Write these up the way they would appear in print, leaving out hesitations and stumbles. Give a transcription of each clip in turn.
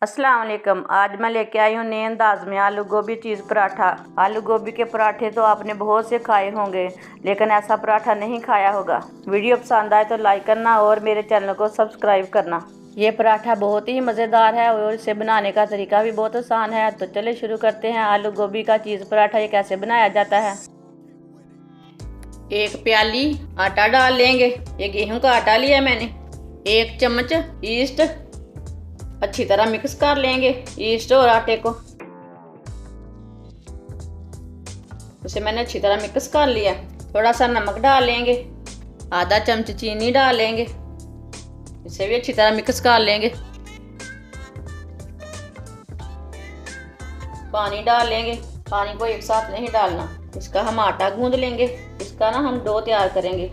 अस्सलाम वालेकुम। आज मैं लेके आई हूँ नए अंदाज में आलू गोभी चीज़ पराठा। आलू गोभी के पराठे तो आपने बहुत से खाए होंगे, लेकिन ऐसा पराठा नहीं खाया होगा। वीडियो पसंद आए तो लाइक करना और मेरे चैनल को सब्सक्राइब करना। ये पराठा बहुत ही मज़ेदार है और इसे बनाने का तरीका भी बहुत आसान है। तो चलिए शुरू करते हैं। आलू गोभी का चीज़ पराठा ये कैसे बनाया जाता है। 1 प्याली आटा डाल लेंगे। ये गेहूं का आटा लिया मैंने। 1 चम्मच ईस्ट अच्छी तरह मिक्स कर लेंगे, ईस्ट और आटे को। इसे मैंने अच्छी तरह मिक्स कर लिया। थोड़ा सा नमक डाल लेंगे, आधा चम्मच चीनी डाल लेंगे। इसे भी अच्छी तरह मिक्स कर लेंगे। पानी डाल लेंगे, पानी को एक साथ नहीं डालना। इसका हम आटा गूंद लेंगे। इसका ना हम डो तैयार करेंगे।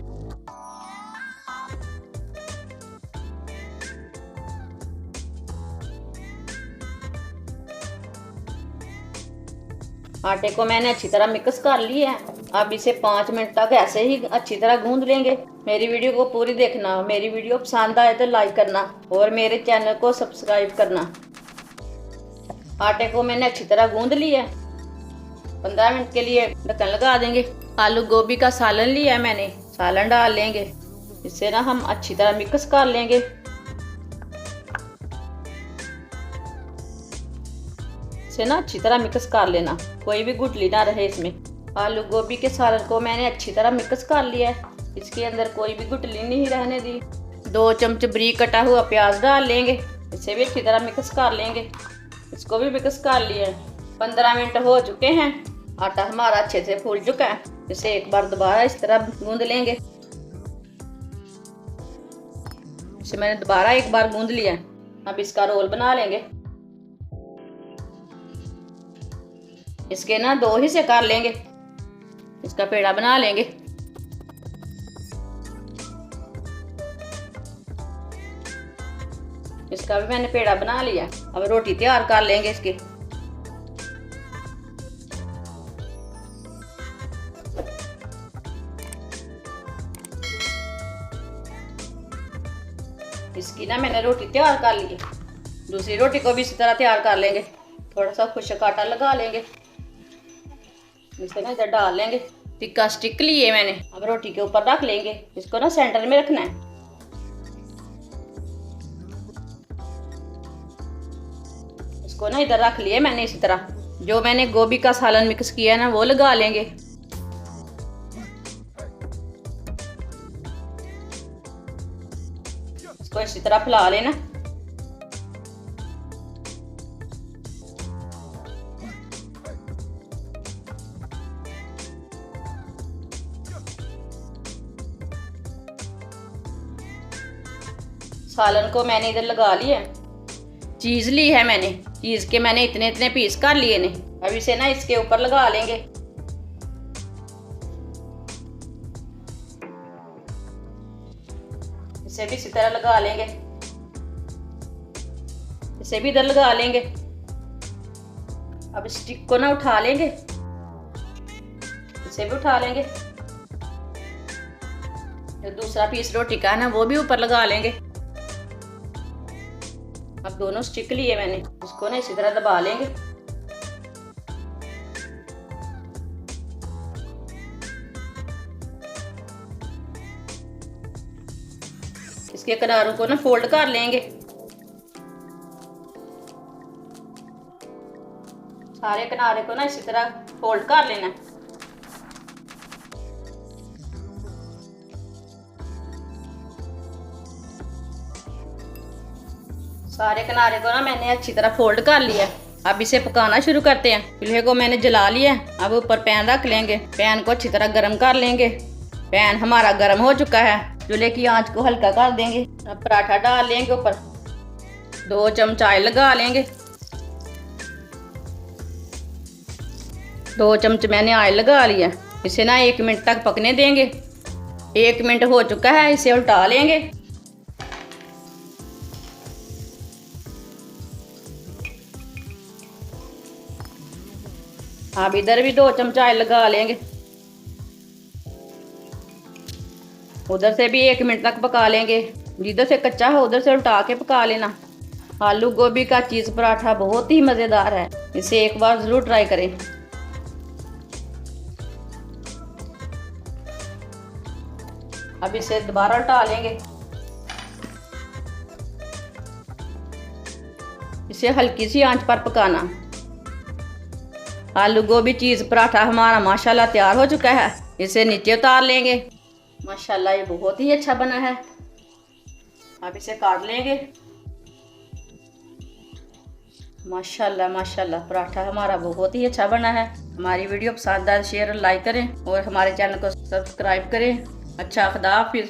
आटे को मैंने अच्छी तरह मिक्स कर लिया है। अब इसे 5 मिनट तक ऐसे ही अच्छी तरह गूंद लेंगे। मेरी वीडियो को पूरी देखना। मेरी वीडियो पसंद आए तो लाइक करना और मेरे चैनल को सब्सक्राइब करना। आटे को मैंने अच्छी तरह गूंद लिया। 15 मिनट के लिए ढक्कन लगा देंगे। आलू गोभी का सालन लिया है मैंने, सालन डाल लेंगे। इसे ना हम अच्छी तरह मिक्स कर लेंगे। इसे ना अच्छी तरह मिक्स कर लेना, कोई भी गुठली ना रहे इसमें। आलू गोभी के सालन को मैंने अच्छी तरह मिक्स कर लिया है। इसके अंदर कोई भी गुठली नहीं रहने दी। 2 चम्मच बारीक कटा हुआ प्याज डाल लेंगे। इसे भी अच्छी तरह मिक्स कर लेंगे। इसको भी मिक्स कर लिया है। 15 मिनट हो चुके हैं। आटा हमारा अच्छे से फूल चुका है। इसे एक बार दोबारा इस तरह गूंद लेंगे। इसे मैंने दोबारा एक बार गूंद लिया है। अब इसका रोल बना लेंगे। इसके ना 2 हिस्से कर लेंगे। इसका पेड़ा बना लेंगे। इसका भी मैंने पेड़ा बना लिया। अब रोटी तैयार कर लेंगे इसकी। इसकी ना मैंने रोटी तैयार कर ली। दूसरी रोटी को भी इसी तरह तैयार कर लेंगे। थोड़ा सा खुश्क आटा लगा लेंगे। इसे ना इधर डाल लेंगे। तिक्का स्टिक लिए मैंने। अब रोटी के ऊपर रख लेंगे। इसको ना सेंटर में रखना है। इसको ना इधर रख लिए मैंने। इसी तरह जो मैंने गोभी का सालन मिक्स किया है ना वो लगा लेंगे। इसको इसी तरह फैला लेना। सालन को मैंने इधर लगा लिया। चीज़ ली है मैंने। चीज़ के मैंने इतने इतने पीस कर लिए ने। अब इसे ना इसके ऊपर लगा लेंगे। इसे भी इसी तरह लगा लेंगे। इसे भी इधर लगा लेंगे। अब स्टिक को ना उठा लेंगे। इसे भी उठा लेंगे। जो दूसरा पीस रोटी का है ना वो भी ऊपर लगा लेंगे। अब दोनों स्टिक लिए मैंने। इसको ना इसी तरह दबा लेंगे। इसके किनारों को ना फोल्ड कर लेंगे। सारे किनारे को ना इसी तरह फोल्ड कर लेना। सारे किनारे को ना मैंने अच्छी तरह फोल्ड कर लिया। अब इसे पकाना शुरू करते हैं। चूल्हे को मैंने जला लिया। अब ऊपर पैन रख लेंगे। पैन को अच्छी तरह गर्म कर लेंगे। पैन हमारा गर्म हो चुका है। चूल्हे की आंच को हल्का कर देंगे। अब पराठा डाल लेंगे ऊपर। 2 चम्मच ऑयल लगा लेंगे। 2 चम्मच मैंने ऑयल लगा लिया। इसे ना 1 मिनट तक पकने देंगे। 1 मिनट हो चुका है। इसे उल्टा लेंगे। अब इधर भी 2 चम्मच ऑयल लगा लेंगे। उधर से भी 1 मिनट तक पका लेंगे। जिधर से कच्चा हो उधर से उल्टा के पका लेना। आलू गोभी का चीज़ पराठा बहुत ही मज़ेदार है, इसे एक बार ज़रूर ट्राई करें। अब इसे दोबारा उल्टा लेंगे। इसे हल्की सी आंच पर पकाना। आलू गोभी चीज़ पराठा हमारा माशाल्लाह तैयार हो चुका है। इसे नीचे उतार लेंगे। माशाल्लाह ये बहुत ही अच्छा बना है। अब इसे काट लेंगे। माशाल्लाह माशाल्लाह पराठा हमारा बहुत ही अच्छा बना है। हमारी वीडियो पसंद आए शेयर और लाइक करें और हमारे चैनल को सब्सक्राइब करें। अच्छा, खुदा हाफिज़।